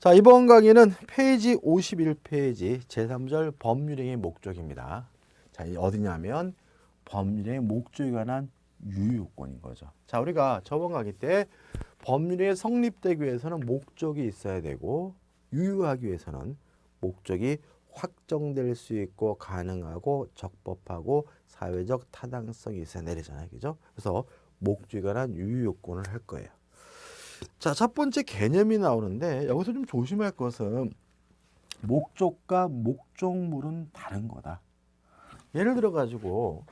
자, 이번 강의는 페이지 51페이지 제3절 법률행위 목적입니다. 자, 이 어디냐면 법률행위 목적에 관한 유효요건인 거죠. 자, 우리가 저번 강의 때 법률행위 성립되기 위해서는 목적이 있어야 되고 유효하기 위해서는 목적이 확정될 수 있고 가능하고 적법하고 사회적 타당성이 있어야 되잖아요. 그죠? 그래서 목적에 관한 유효요건을 할 거예요. 자, 첫 번째 개념이 나오는데 여기서 좀 조심할 것은 목적과 목적물은 다른 거다. 예를 들어 가지고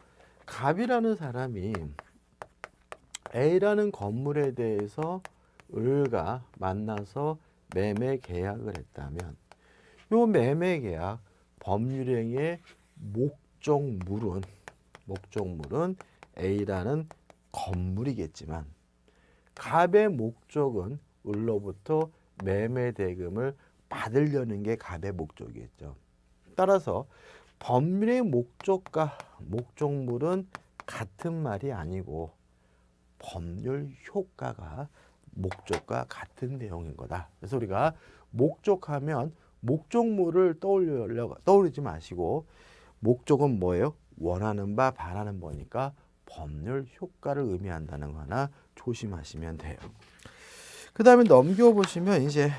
갑이라는 사람이 A라는 건물에 대해서 을과 만나서 매매 계약을 했다면 이 매매 계약 법률행위의 목적물은 A라는 건물이겠지만 갑의 목적은 을로부터 매매 대금을 받으려는 게 갑의 목적이겠죠. 따라서 법률의 목적과 목적물은 같은 말이 아니고 법률 효과가 목적과 같은 내용인 거다. 그래서 우리가 목적하면 목적물을 떠올리지 마시고 목적은 뭐예요? 원하는 바, 바라는 거니까 법률 효과를 의미한다는 거 하나 조심하시면 돼요. 그 다음에 넘겨보시면 이제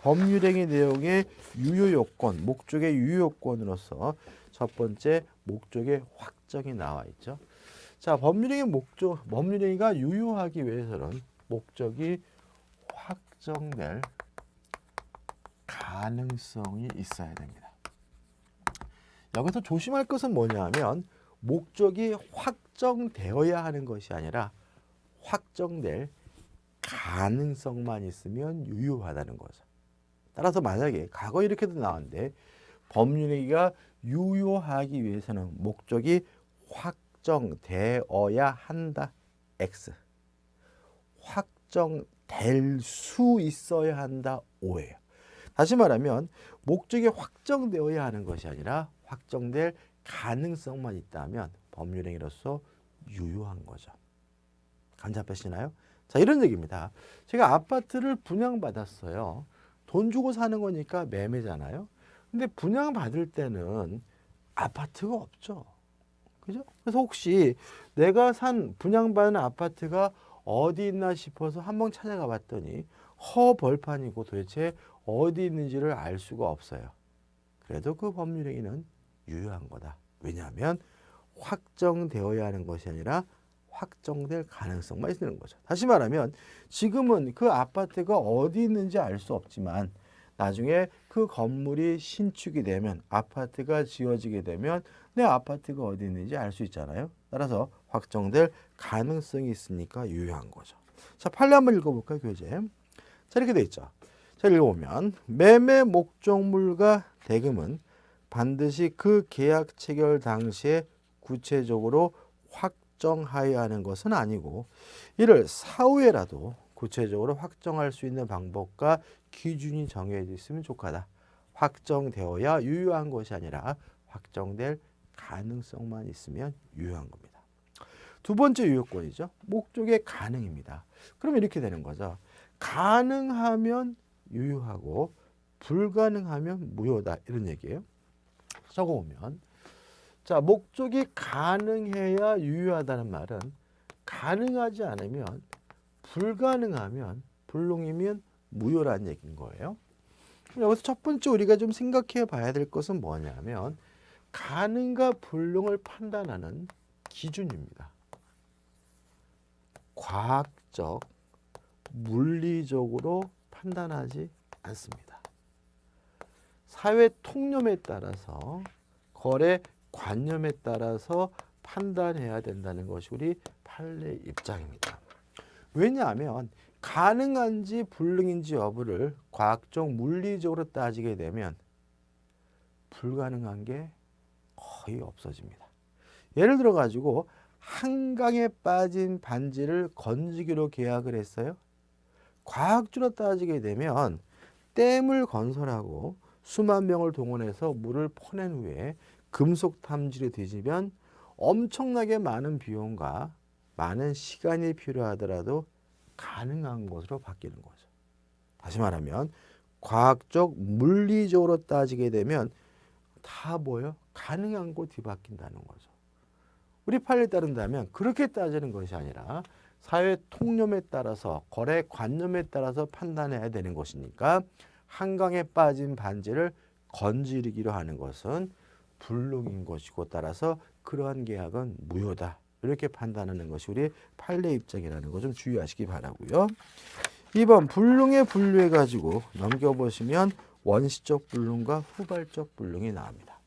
법률행위 내용의 유효요건, 목적의 유효요건으로서 첫 번째 목적의 확정이 나와 있죠. 자, 법률행위가 유효하기 위해서는 목적이 확정될 가능성이 있어야 됩니다. 여기서 조심할 것은 뭐냐면 목적이 확정되어야 하는 것이 아니라 확정될 가능성만 있으면 유효하다는 거죠. 따라서 만약에 과거에 이렇게도 나왔는데 법률행위가 유효하기 위해서는 목적이 확정되어야 한다. X. 확정될 수 있어야 한다. O예요. 다시 말하면 목적이 확정되어야 하는 것이 아니라 확정될 가능성만 있다면 법률행위로서 유효한 거죠. 감 잡히시나요? 자, 이런 얘기입니다. 제가 아파트를 분양받았어요. 돈 주고 사는 거니까 매매잖아요. 근데 분양받을 때는 아파트가 없죠. 그죠? 그래서 혹시 내가 분양받은 아파트가 어디 있나 싶어서 한번 찾아가 봤더니 허벌판이고 도대체 어디 있는지를 알 수가 없어요. 그래도 그 법률행위는 유효한 거다. 왜냐하면 확정되어야 하는 것이 아니라 확정될 가능성만 있는 거죠. 다시 말하면 지금은 그 아파트가 어디 있는지 알 수 없지만 나중에 그 건물이 신축이 되면 아파트가 지어지게 되면 내 아파트가 어디 있는지 알 수 있잖아요. 따라서 확정될 가능성이 있으니까 유효한 거죠. 자, 판례 한번 읽어볼까요, 교재? 자, 이렇게 돼 있죠. 자, 읽어보면 매매 목적물과 대금은 반드시 그 계약 체결 당시에 구체적으로 확정하여야 하는 것은 아니고 이를 사후에라도 구체적으로 확정할 수 있는 방법과 기준이 정해져 있으면 좋겠다. 확정되어야 유효한 것이 아니라 확정될 가능성만 있으면 유효한 겁니다. 두 번째 유효권이죠. 목적의 가능입니다. 그럼 이렇게 되는 거죠. 가능하면 유효하고 불가능하면 무효다. 이런 얘기예요. 적어보면 자, 목적이 가능해야 유효하다는 말은 가능하지 않으면 불가능하면 불능이면 무효라는 얘기인 거예요. 여기서 첫 번째 우리가 좀 생각해 봐야 될 것은 뭐냐면 가능과 불능을 판단하는 기준입니다. 과학적, 물리적으로 판단하지 않습니다. 사회 통념에 따라서 거래 관념에 따라서 판단해야 된다는 것이 우리 판례 입장입니다. 왜냐하면 가능한지 불능인지 여부를 과학적 물리적으로 따지게 되면 불가능한 게 거의 없어집니다. 예를 들어 가지고 한강에 빠진 반지를 건지기로 계약을 했어요. 과학적으로 따지게 되면 댐을 건설하고 수만 명을 동원해서 물을 퍼낸 후에 금속 탐지를 뒤지면 엄청나게 많은 비용과 많은 시간이 필요하더라도 가능한 것으로 바뀌는 거죠. 다시 말하면 과학적, 물리적으로 따지게 되면 다 뭐예요? 가능한 거 뒤바뀐다는 거죠. 우리 판례에 따른다면 그렇게 따지는 것이 아니라 사회 통념에 따라서 거래 관념에 따라서 판단해야 되는 것이니까 한강에 빠진 반지를 건지르기로 하는 것은 불능인 것이고 따라서 그러한 계약은 무효다. 이렇게 판단하는 것이 우리 판례 입장이라는 거 좀 주의하시기 바라고요. 2번 불능에 분류해 가지고 넘겨보시면 원시적 불능과 후발적 불능이 나옵니다.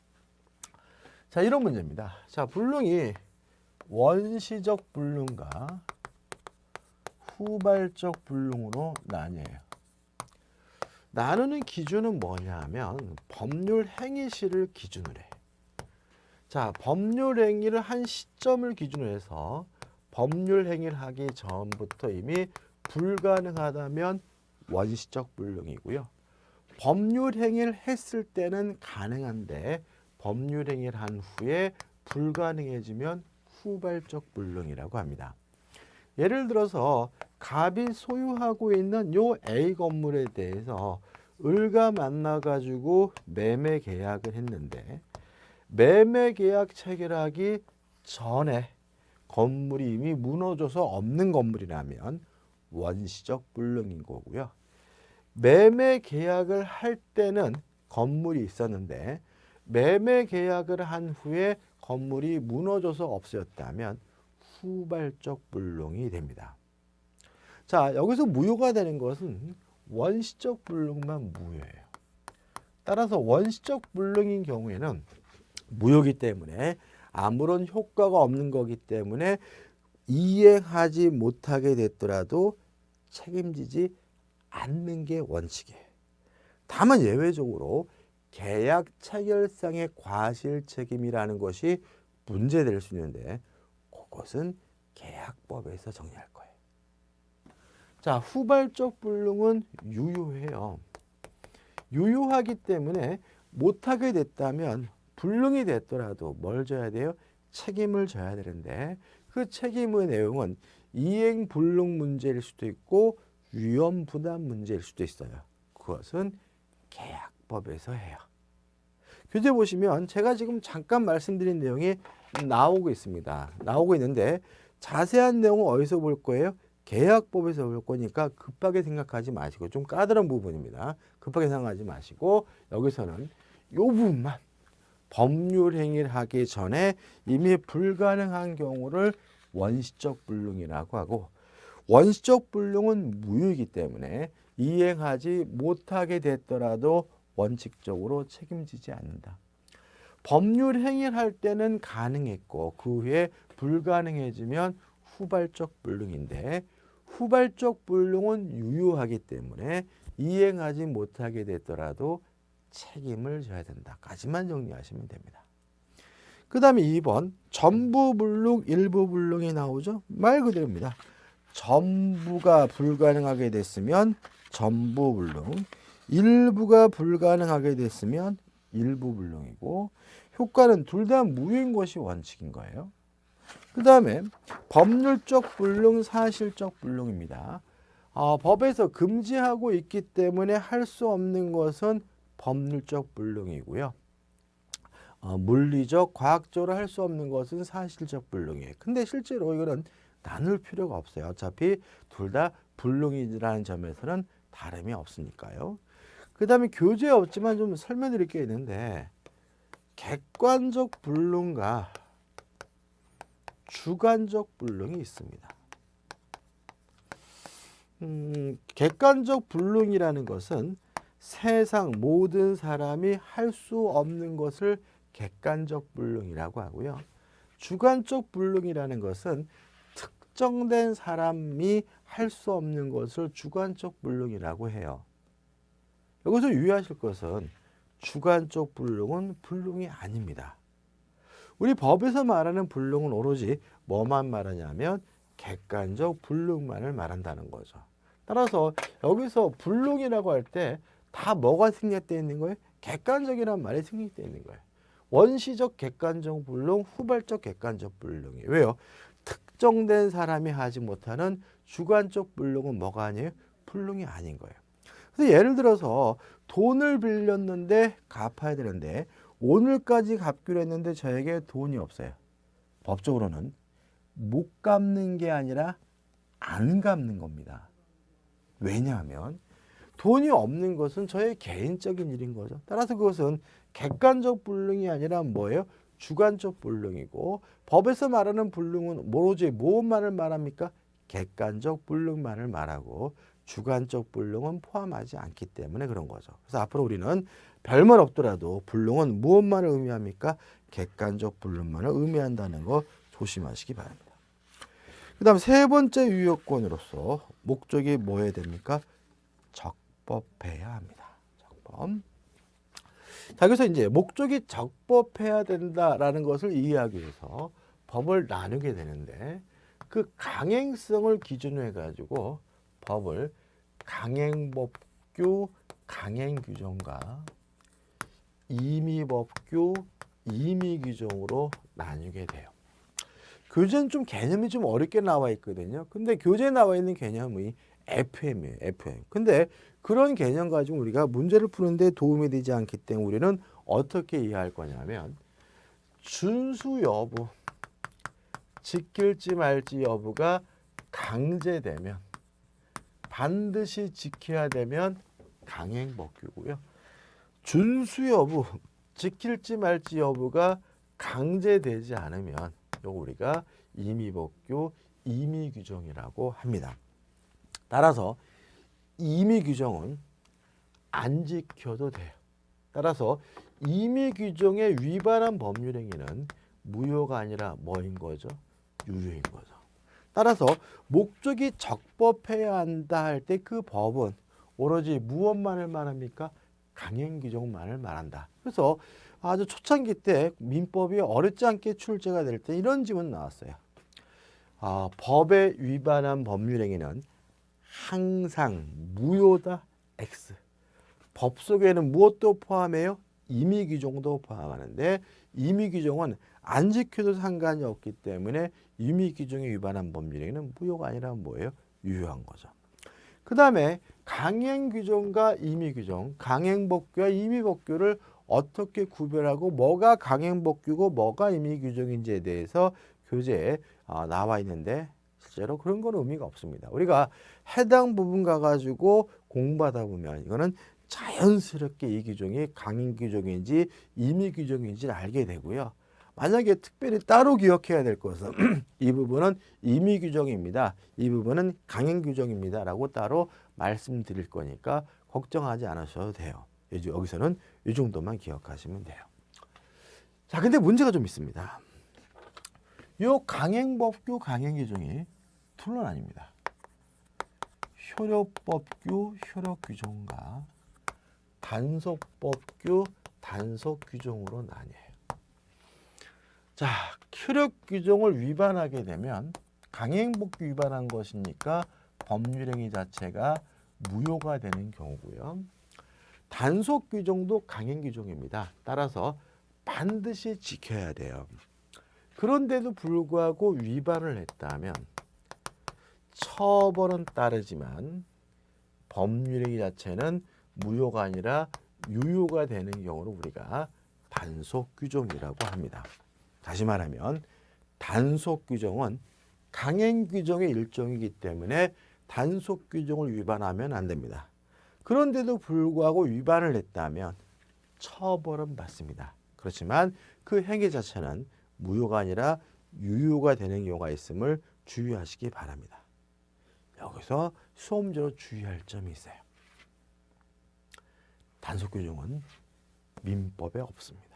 자, 이런 문제입니다. 자, 불능이 원시적 불능과 후발적 불능으로 나뉘어요. 나누는 기준은 뭐냐 하면 법률 행위시를 기준으로 해요. 자, 법률 행위를 한 시점을 기준으로 해서 법률 행위를 하기 전부터 이미 불가능하다면 원시적 불능이고요. 법률 행위를 했을 때는 가능한데 법률 행위를 한 후에 불가능해지면 후발적 불능이라고 합니다. 예를 들어서 갑이 소유하고 있는 요 A 건물에 대해서 을과 만나가지고 매매 계약을 했는데 매매 계약 체결하기 전에 건물이 이미 무너져서 없는 건물이라면 원시적 불능인 거고요. 매매 계약을 할 때는 건물이 있었는데 매매 계약을 한 후에 건물이 무너져서 없어졌다면 후발적 불능이 됩니다. 자, 여기서 무효가 되는 것은 원시적 불능만 무효예요. 따라서 원시적 불능인 경우에는 무효이기 때문에 아무런 효과가 없는 거기 때문에 이행하지 못하게 됐더라도 책임지지 않는 게 원칙이에요. 다만 예외적으로 계약 체결상의 과실 책임이라는 것이 문제될 수 있는데 그것은 계약법에서 정리할 거예요. 자, 후발적 불능은 유효해요. 유효하기 때문에 못하게 됐다면 불능이 됐더라도 뭘 져야 돼요? 책임을 져야 되는데 그 책임의 내용은 이행 불능 문제일 수도 있고 위험 부담 문제일 수도 있어요. 그것은 계약법에서 해요. 교재 보시면 제가 지금 잠깐 말씀드린 내용이 나오고 있습니다. 나오고 있는데 자세한 내용은 어디서 볼 거예요? 계약법에서 볼 거니까 급하게 생각하지 마시고 좀 까다로운 부분입니다. 급하게 생각하지 마시고 여기서는 이 부분만 법률 행위를 하기 전에 이미 불가능한 경우를 원시적 불능이라고 하고 원시적 불능은 무효이기 때문에 이행하지 못하게 됐더라도 원칙적으로 책임지지 않는다. 법률 행위를 할 때는 가능했고 그 후에 불가능해지면 후발적 불능인데 후발적 불능은 유효하기 때문에 이행하지 못하게 됐더라도 책임을 져야 된다까지만 정리하시면 됩니다. 그 다음에 2번 전부 불능, 일부 불능이 나오죠. 말 그대로입니다. 전부가 불가능하게 됐으면 전부 불능, 일부가 불가능하게 됐으면 일부 불능이고 효과는 둘 다 무효인 것이 원칙인 거예요. 그 다음에 법률적 불능, 사실적 불능입니다. 법에서 금지하고 있기 때문에 할 수 없는 것은 법률적 불능이고요. 물리적, 과학적으로 할 수 없는 것은 사실적 불능이에요. 근데 실제로 이거는 나눌 필요가 없어요. 어차피 둘 다 불능이라는 점에서는 다름이 없으니까요. 그 다음에 교재에 없지만 좀 설명드릴 게 있는데 객관적 불능과 주관적 불능이 있습니다. 객관적 불능이라는 것은 세상 모든 사람이 할 수 없는 것을 객관적 불능이라고 하고요. 주관적 불능이라는 것은 특정된 사람이 할 수 없는 것을 주관적 불능이라고 해요. 여기서 유의하실 것은 주관적 불능은 불능이 아닙니다. 우리 법에서 말하는 불능은 오로지 뭐만 말하냐면 객관적 불능만을 말한다는 거죠. 따라서 여기서 불능이라고 할 때 다 뭐가 생략되어 있는 거예요? 객관적이라는 말이 생략되어 있는 거예요. 원시적 객관적 불능, 후발적 객관적 불능이에요. 왜요? 특정된 사람이 하지 못하는 주관적 불능은 뭐가 아니에요? 불능이 아닌 거예요. 그래서 예를 들어서 돈을 빌렸는데 갚아야 되는데 오늘까지 갚기로 했는데 저에게 돈이 없어요. 법적으로는 못 갚는 게 아니라 안 갚는 겁니다. 왜냐하면 돈이 없는 것은 저의 개인적인 일인 거죠. 따라서 그것은 객관적 불능이 아니라 뭐예요? 주관적 불능이고, 법에서 말하는 불능은 오로지 무엇만을 말합니까? 객관적 불능만을 말하고 주관적 불능은 포함하지 않기 때문에 그런 거죠. 그래서 앞으로 우리는 별말 없더라도 불능은 무엇만을 의미합니까? 객관적 불능만을 의미한다는 거 조심하시기 바랍니다. 그 다음 세 번째 유효권으로서 목적이 뭐 해야 됩니까? 적법해야 합니다. 적법. 자, 그래서 이제 목적이 적법해야 된다라는 것을 이해하기 위해서 법을 나누게 되는데, 그 강행성을 기준으로 해가지고 법을 강행법규, 강행규정과 임의법규, 임의규정으로 나누게 돼요. 교재는 좀 개념이 좀 어렵게 나와 있거든요. 근데 교재에 나와 있는 개념이 FM이에요. FM. 근데 그런 개념 가지고 우리가 문제를 푸는데 도움이 되지 않기 때문에 우리는 어떻게 이해할 거냐면, 준수 여부, 지킬지 말지 여부가 강제되면, 반드시 지켜야 되면 강행법규고요. 준수 여부, 지킬지 말지 여부가 강제되지 않으면 이거 우리가 임의법규, 임의규정이라고 합니다. 따라서 임의규정은 안 지켜도 돼요. 따라서 임의규정에 위반한 법률행위는 무효가 아니라 뭐인 거죠? 유효인 거죠. 따라서 목적이 적법해야 한다 할 때 그 법은 오로지 무엇만을 말합니까? 강행규정만을 말한다. 그래서 아주 초창기 때 민법이 어렵지 않게 출제가 될 때 이런 질문 나왔어요. 법에 위반한 법률행위는 항상 무효다. X. 법 속에는 무엇도 포함해요? 임의규정도 포함하는데, 임의규정은 안 지켜도 상관이 없기 때문에 임의규정에 위반한 법률행위는 무효가 아니라 뭐예요? 유효한 거죠. 그 다음에 강행규정과 임의규정, 강행법규와 임의법규를 어떻게 구별하고 뭐가 강행법규고 뭐가 임의규정인지에 대해서 교재에 나와 있는데 실제로 그런 건 의미가 없습니다. 우리가 해당 부분 가가지고 공부하다 보면 이거는 자연스럽게 이 규정이 강행규정인지 임의규정인지를 알게 되고요. 만약에 특별히 따로 기억해야 될 것은 이 부분은 임의규정입니다. 이 부분은 강행규정입니다. 라고 따로 말씀드릴 거니까 걱정하지 않으셔도 돼요. 여기서는 이 정도만 기억하시면 돼요. 자, 근데 문제가 좀 있습니다. 이 강행법규, 강행규정이 둘은 아닙니다. 효력법규, 효력규정과 단속법규, 단속규정으로 나뉘어요. 자, 효력규정을 위반하게 되면 강행법규 위반한 것이니까 법률행위 자체가 무효가 되는 경우고요. 단속규정도 강행규정입니다. 따라서 반드시 지켜야 돼요. 그런데도 불구하고 위반을 했다면 처벌은 따르지만 법률행위 자체는 무효가 아니라 유효가 되는 경우를 우리가 단속규정이라고 합니다. 다시 말하면 단속규정은 강행규정의 일종이기 때문에 단속규정을 위반하면 안 됩니다. 그런데도 불구하고 위반을 했다면 처벌은 받습니다. 그렇지만 그 행위 자체는 무효가 아니라 유효가 되는 경우가 있음을 주의하시기 바랍니다. 여기서 수험적으로 주의할 점이 있어요. 단속규정은 민법에 없습니다.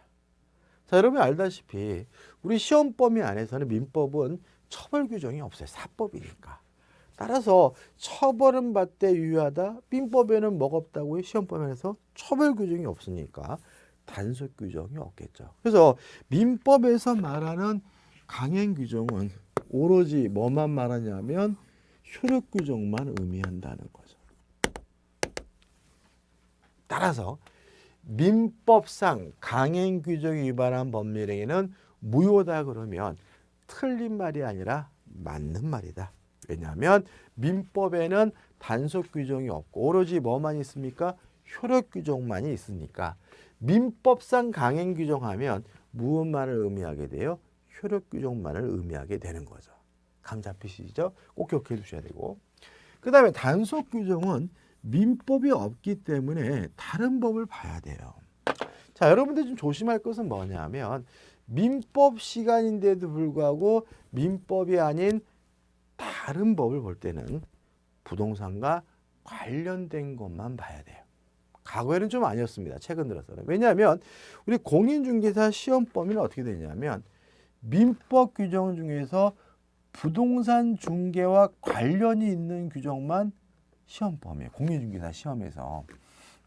자, 여러분 알다시피 우리 시험 범위 안에서는 민법은 처벌 규정이 없어요. 사법이니까. 따라서 처벌은 받되 유효하다. 민법에는 뭐가 없다고요? 시험 범위에서 처벌 규정이 없으니까 단속 규정이 없겠죠. 그래서 민법에서 말하는 강행 규정은 오로지 뭐만 말하냐면 효력 규정만 의미한다는 거죠. 따라서 민법상 강행 규정이 위반한 법률행위는 무효다 그러면 틀린 말이 아니라 맞는 말이다. 왜냐하면 민법에는 단속 규정이 없고 오로지 뭐만 있습니까? 효력 규정만이 있으니까 민법상 강행 규정하면 무엇만을 의미하게 돼요? 효력 규정만을 의미하게 되는 거죠. 감 잡히시죠? 꼭 기억해 두셔야 되고. 그 다음에 단속 규정은 민법이 없기 때문에 다른 법을 봐야 돼요. 자, 여러분들 좀 조심할 것은 뭐냐면 민법 시간인데도 불구하고 민법이 아닌 다른 법을 볼 때는 부동산과 관련된 것만 봐야 돼요. 과거에는 좀 아니었습니다. 최근 들어서는. 왜냐하면 우리 공인중개사 시험 범위는 어떻게 되냐면 민법 규정 중에서 부동산 중개와 관련이 있는 규정만 시험 범위예요. 공인중개사 시험에서.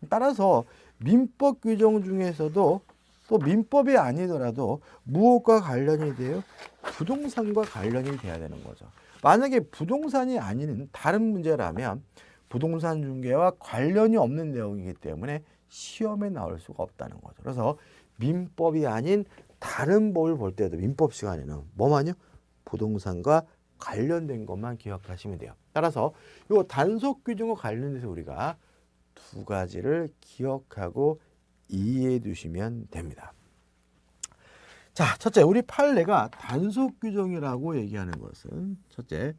따라서 민법 규정 중에서도 또 민법이 아니더라도 무엇과 관련이 돼요? 부동산과 관련이 돼야 되는 거죠. 만약에 부동산이 아닌 다른 문제라면 부동산 중개와 관련이 없는 내용이기 때문에 시험에 나올 수가 없다는 거죠. 그래서 민법이 아닌 다른 법을 볼 때도 민법 시간에는 뭐만요? 부동산과 관련된 것만 기억하시면 돼요. 따라서 이 단속 규정과 관련해서 우리가 두 가지를 기억하고 이해해 두시면 됩니다. 자, 첫째, 우리 판례가 단속 규정이라고 얘기하는 것은 첫째,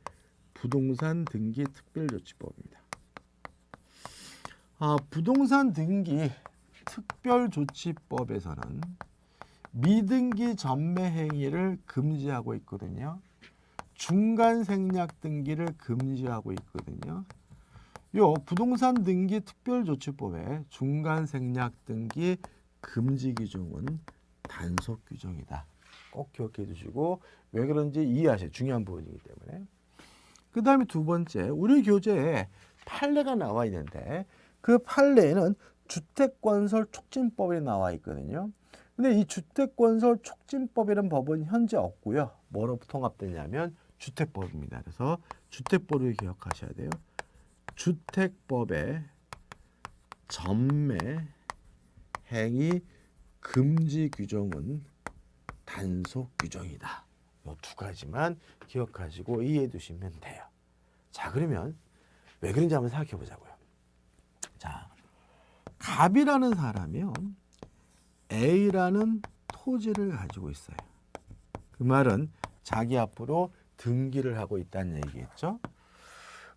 부동산 등기 특별조치법입니다. 부동산 등기 특별조치법에서는 미등기 전매 행위를 금지하고 있거든요. 중간 생략 등기를 금지하고 있거든요. 요 부동산 등기 특별조치법의 중간 생략 등기 금지 규정은 단속 규정이다. 꼭 기억해 두시고 왜 그런지 이해하셔야 중요한 부분이기 때문에. 그 다음에 두 번째, 우리 교재에 판례가 나와 있는데 그 판례에는 주택건설 촉진법이 나와 있거든요. 근데 이 주택건설 촉진법이라는 법은 현재 없고요. 뭐로 통합되냐면 주택법입니다. 그래서 주택법을 기억하셔야 돼요. 주택법의 전매 행위 금지 규정은 단속 규정이다. 이 두 가지만 기억하시고 이해해 두시면 돼요. 자, 그러면 왜 그런지 한번 생각해 보자고요. 자, 갑이라는 사람이요, A라는 토지를 가지고 있어요. 그 말은 자기 앞으로 등기를 하고 있다는 얘기겠죠.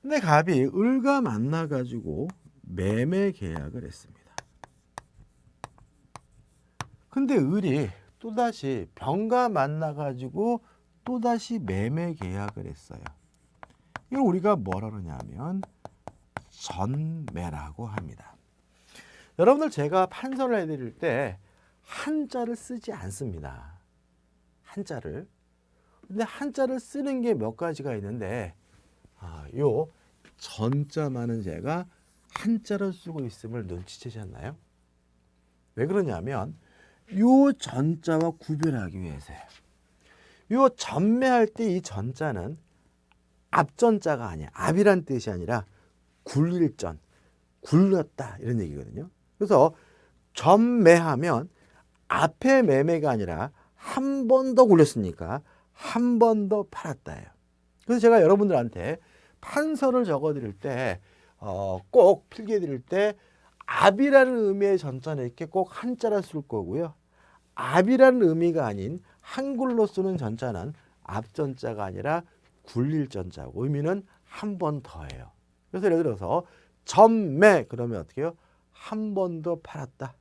근데 갑이 을과 만나 가지고 매매 계약을 했습니다. 근데 을이 또다시 병과 만나 가지고 또다시 매매 계약을 했어요. 이걸 우리가 뭐라 그러냐면 전매라고 합니다. 여러분들, 제가 판서를 해드릴 때 한자를 쓰지 않습니다. 한자를. 근데 한자를 쓰는 게 몇 가지가 있는데 요 전자만은 제가 한자로 쓰고 있음을 눈치채셨나요? 왜 그러냐면 요 전자와 구별하기 위해서요. 요 전매할 때 이 전자는 앞전자가 아니야. 앞이란 뜻이 아니라 굴릴전, 굴렸다 이런 얘기거든요. 그래서 전매하면 앞에 매매가 아니라 한 번 더 굴렸으니까 한 번 더 팔았다예요. 그래서 제가 여러분들한테 판서를 적어드릴 때 꼭 필기해 드릴 때 앞이라는 의미의 전자는 이렇게 꼭 한자로 쓸 거고요. 앞이라는 의미가 아닌 한글로 쓰는 전자는 앞전자가 아니라 굴릴 전자고 의미는 한 번 더예요. 그래서 예를 들어서 전매 그러면 어떻게 해요? 한 번 더 팔았다.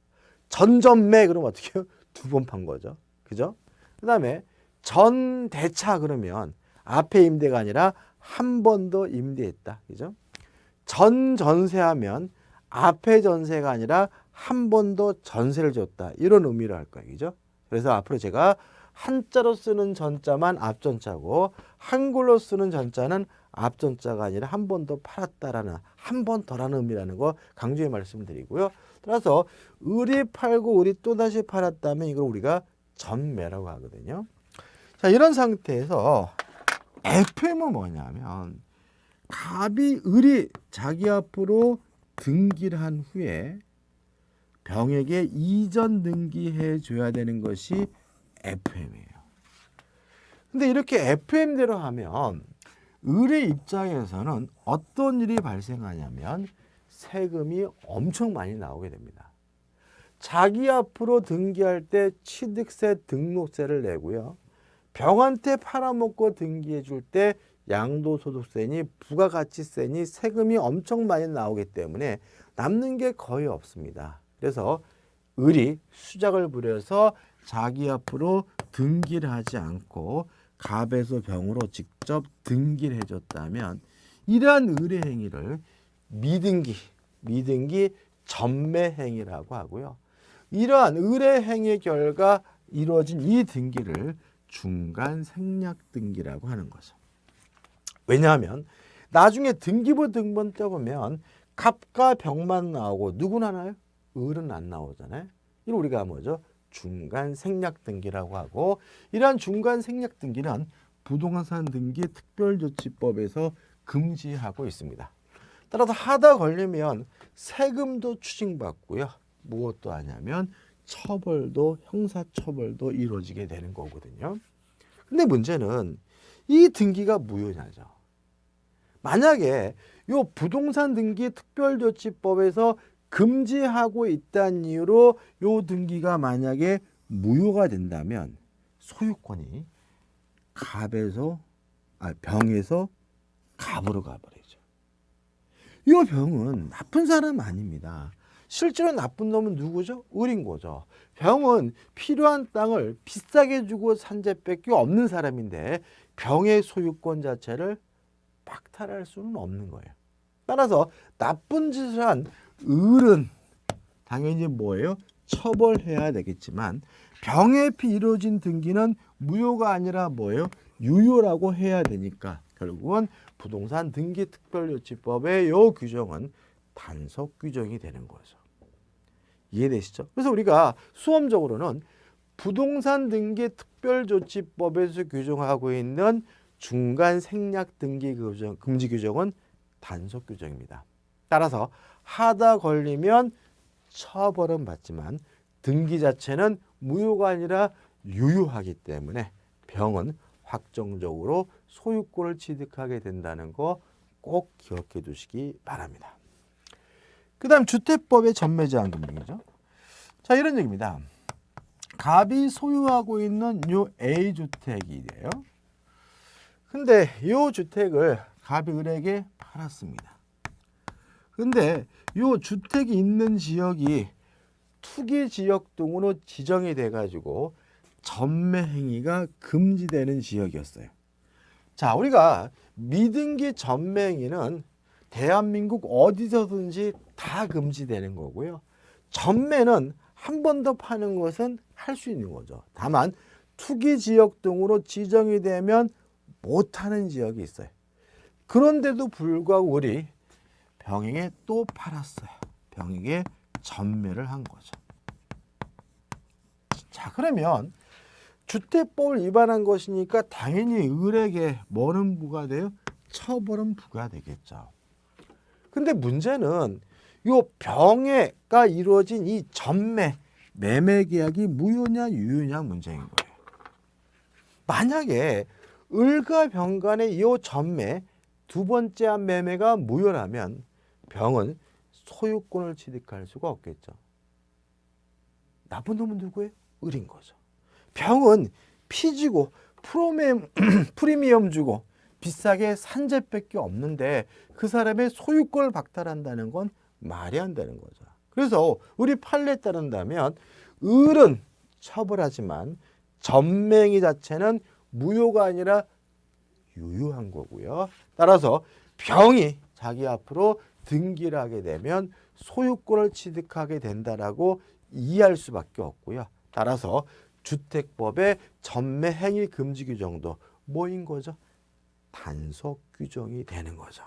전전매 그러면 어떻게 해요? 두 번 판 거죠. 그죠? 그 다음에 전대차 그러면 앞에 임대가 아니라 한 번 더 임대했다. 그죠? 전전세하면 앞에 전세가 아니라 한 번 더 전세를 줬다. 이런 의미로 할 거예요. 그죠? 그래서 앞으로 제가 한자로 쓰는 전자만 앞전자고 한글로 쓰는 전자는 앞전자가 아니라 한 번 더 팔았다라는 한 번 더라는 의미라는 거 강조해 말씀드리고요. 따라서 을이 팔고 을이 또다시 팔았다면 이걸 우리가 전매라고 하거든요. 자, 이런 상태에서 FM은 뭐냐면 갑이 을이 자기 앞으로 등기를 한 후에 병에게 이전 등기해 줘야 되는 것이 FM이에요. 근데 이렇게 FM대로 하면 을의 입장에서는 어떤 일이 발생하냐면 세금이 엄청 많이 나오게 됩니다. 자기 앞으로 등기할 때 취득세, 등록세를 내고요. 병한테 팔아먹고 등기해 줄 때 양도소득세니 부가가치세니 세금이 엄청 많이 나오기 때문에 남는 게 거의 없습니다. 그래서 을이 수작을 부려서 자기 앞으로 등기를 하지 않고 갑에서 병으로 직접 등기를 해줬다면 이러한 을의 행위를 미등기 전매행위라고 하고요. 이러한 을의 행위 결과 이루어진 이 등기를 중간 생략 등기라고 하는 거죠. 왜냐하면 나중에 등기부 등본 떠보면 갑과 병만 나오고 누구 나나요? 을은 안 나오잖아요. 이걸 우리가 뭐죠? 중간 생략 등기라고 하고, 이러한 중간 생략 등기는 부동산 등기 특별조치법에서 금지하고 있습니다. 따라서 하다 걸리면 세금도 추징받고요. 무엇도 하냐면 처벌도, 형사처벌도 이루어지게 되는 거거든요. 근데 문제는 이 등기가 무효냐죠. 만약에 이 부동산 등기 특별조치법에서 금지하고 있다는 이유로 이 등기가 만약에 무효가 된다면 소유권이 병에서 갑으로 가버리죠. 이 병은 나쁜 사람 아닙니다. 실제로 나쁜 놈은 누구죠? 을인 거죠. 병은 필요한 땅을 비싸게 주고 산 죄밖에 없는 사람인데 병의 소유권 자체를 박탈할 수는 없는 거예요. 따라서 나쁜 짓을 한 을은 당연히 뭐예요? 처벌해야 되겠지만 병에 이루어진 등기는 무효가 아니라 뭐예요? 유효라고 해야 되니까 결국은 부동산 등기 특별조치법의 이 규정은 단속 규정이 되는 거죠. 이해되시죠? 그래서 우리가 수험적으로는 부동산 등기 특별조치법에서 규정하고 있는 중간 생략 등기 규정, 금지 규정은 단속 규정입니다. 따라서 하다 걸리면 처벌은 받지만 등기 자체는 무효가 아니라 유효하기 때문에 병은 확정적으로 소유권을 취득하게 된다는 거 꼭 기억해 두시기 바랍니다. 그 다음 주택법의 전매제한 금융이죠. 자, 이런 얘기입니다. 갑이 소유하고 있는 요 A주택이래요. 근데 요 주택을 갑이 을에게 팔았습니다. 근데 요 주택이 있는 지역이 투기지역 등으로 지정이 돼가지고 전매 행위가 금지되는 지역이었어요. 자, 우리가 미등기 전매 행위는 대한민국 어디서든지 다 금지되는 거고요. 전매는 한 번 더 파는 것은 할 수 있는 거죠. 다만 투기지역 등으로 지정이 되면 못하는 지역이 있어요. 그런데도 불구하고 우리 병에게 또 팔았어요. 병에게 전매를 한 거죠. 자, 그러면 주택법을 위반한 것이니까 당연히 을에게 뭐는 부과돼요? 처벌은 부과되겠죠. 근데 문제는 요 병에가 이루어진 이 전매, 매매 계약이 무효냐 유효냐 문제인 거예요. 만약에 을과 병 간의 이 전매, 두 번째 한 매매가 무효라면 병은 소유권을 취득할 수가 없겠죠. 나쁜 놈은 누구예요? 을인 거죠. 병은 피 주고 프리미엄 주고 비싸게 산 죄밖에 없는데 그 사람의 소유권을 박탈한다는 건 말이 안 되는 거죠. 그래서 우리 판례에 따른다면 을은 처벌하지만 전매행위 자체는 무효가 아니라 유효한 거고요. 따라서 병이 자기 앞으로 등기를 하게 되면 소유권을 취득하게 된다라고 이해할 수밖에 없고요. 따라서 주택법의 전매행위 금지 규정도 뭐인 거죠? 단속 규정이 되는 거죠.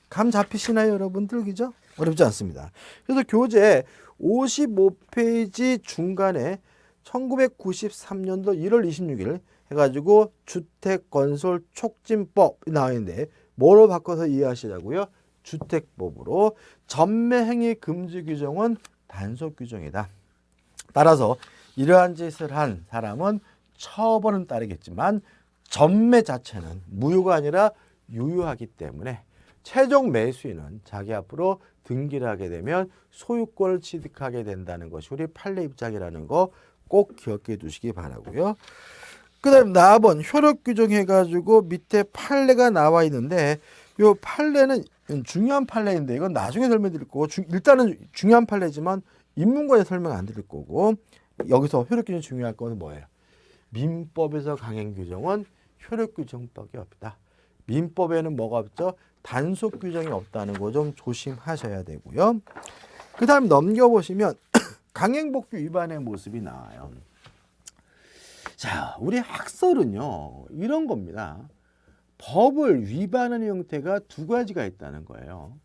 감 잡히시나요, 여러분들? 그죠? 어렵지 않습니다. 그래서 교재 55페이지 중간에 1993년도 1월 26일 해가지고 주택건설 촉진법이 나와 있는데 뭐로 바꿔서 이해하시자고요? 주택법으로 전매행위 금지 규정은 단속 규정이다. 따라서 이러한 짓을 한 사람은 처벌은 따르겠지만 전매 자체는 무효가 아니라 유효하기 때문에 최종 매수인은 자기 앞으로 등기를 하게 되면 소유권을 취득하게 된다는 것이 우리 판례 입장이라는 거 꼭 기억해 두시기 바라고요. 그 다음에 나번 효력 규정 해가지고 밑에 판례가 나와 있는데 요 판례는 중요한 판례인데 이건 나중에 설명드릴 거고 일단은 중요한 판례지만 입문권에 설명 안 드릴 거고 여기서 효력 규정이 중요할 거는 뭐예요? 민법에서 강행 규정은 효력 규정밖에 없다. 민법에는 뭐가 없죠? 단속 규정이 없다는 거 좀 조심하셔야 되고요. 그 다음 넘겨보시면 강행법규 위반의 모습이 나와요. 자, 우리 학설은요 이런 겁니다. 법을 위반하는 형태가 두 가지가 있다는 거예요.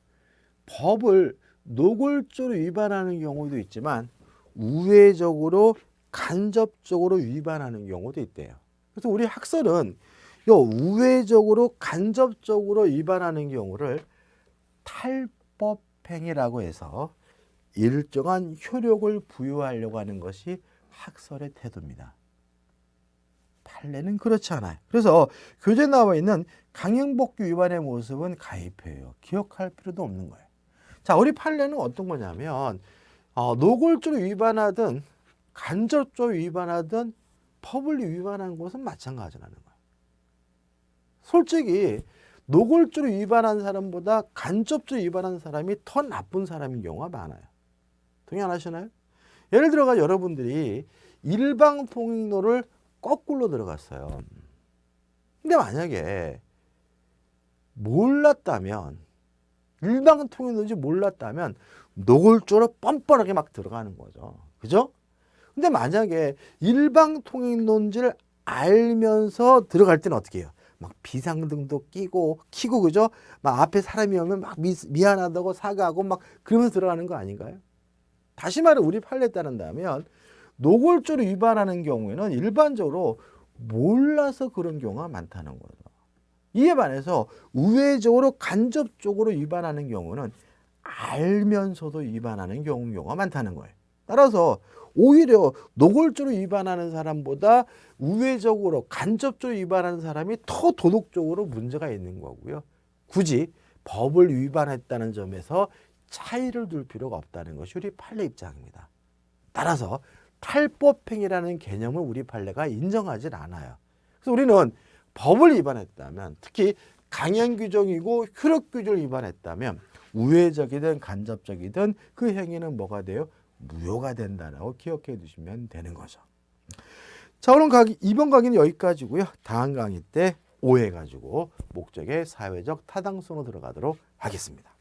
법을 노골적으로 위반하는 경우도 있지만 우회적으로 간접적으로 위반하는 경우도 있대요. 그래서 우리 학설은 요 우회적으로 간접적으로 위반하는 경우를 탈법행위라고 해서 일정한 효력을 부여하려고 하는 것이 학설의 태도입니다. 판례는 그렇지 않아요. 그래서 교재에 나와 있는 강행법규 위반의 모습은 가입해요. 기억할 필요도 없는 거예요. 자, 우리 판례는 어떤 거냐면 노골적으로 위반하든 간접적으로 위반하든 법을 위반한 것은 마찬가지라는 거예요. 솔직히 노골적으로 위반한 사람보다 간접적으로 위반한 사람이 더 나쁜 사람인 경우가 많아요. 동의 안 하시나요? 예를 들어가 여러분들이 일방통행로를 거꾸로 들어갔어요. 근데 만약에 몰랐다면 일방통행로인지 몰랐다면 노골적으로 뻔뻔하게 막 들어가는 거죠. 그죠? 근데 만약에 일방통행로인지를 알면서 들어갈 때는 어떻게 해요? 막 비상등도 켜고 그죠? 막 앞에 사람이 오면 막 미안하다고 사과하고 막 그러면서 들어가는 거 아닌가요? 다시 말해 우리 판례에 따른다면 노골적으로 위반하는 경우에는 일반적으로 몰라서 그런 경우가 많다는 거죠. 이에 반해서 우회적으로 간접적으로 위반하는 경우는 알면서도 위반하는 경우가 많다는 거예요. 따라서 오히려 노골적으로 위반하는 사람보다 우회적으로 간접적으로 위반하는 사람이 더 도덕적으로 문제가 있는 거고요. 굳이 법을 위반했다는 점에서 차이를 둘 필요가 없다는 것이 우리 판례 입장입니다. 따라서 탈법행위라는 개념을 우리 판례가 인정하지 않아요. 그래서 우리는 법을 위반했다면 특히 강행규정이고 효력규정을 위반했다면 우회적이든 간접적이든 그 행위는 뭐가 돼요? 무효가 된다라고 기억해 두시면 되는 거죠. 자, 오늘 이번 강의는 여기까지고요. 다음 강의 때 5회 가지고 목적의 사회적 타당성으로 들어가도록 하겠습니다.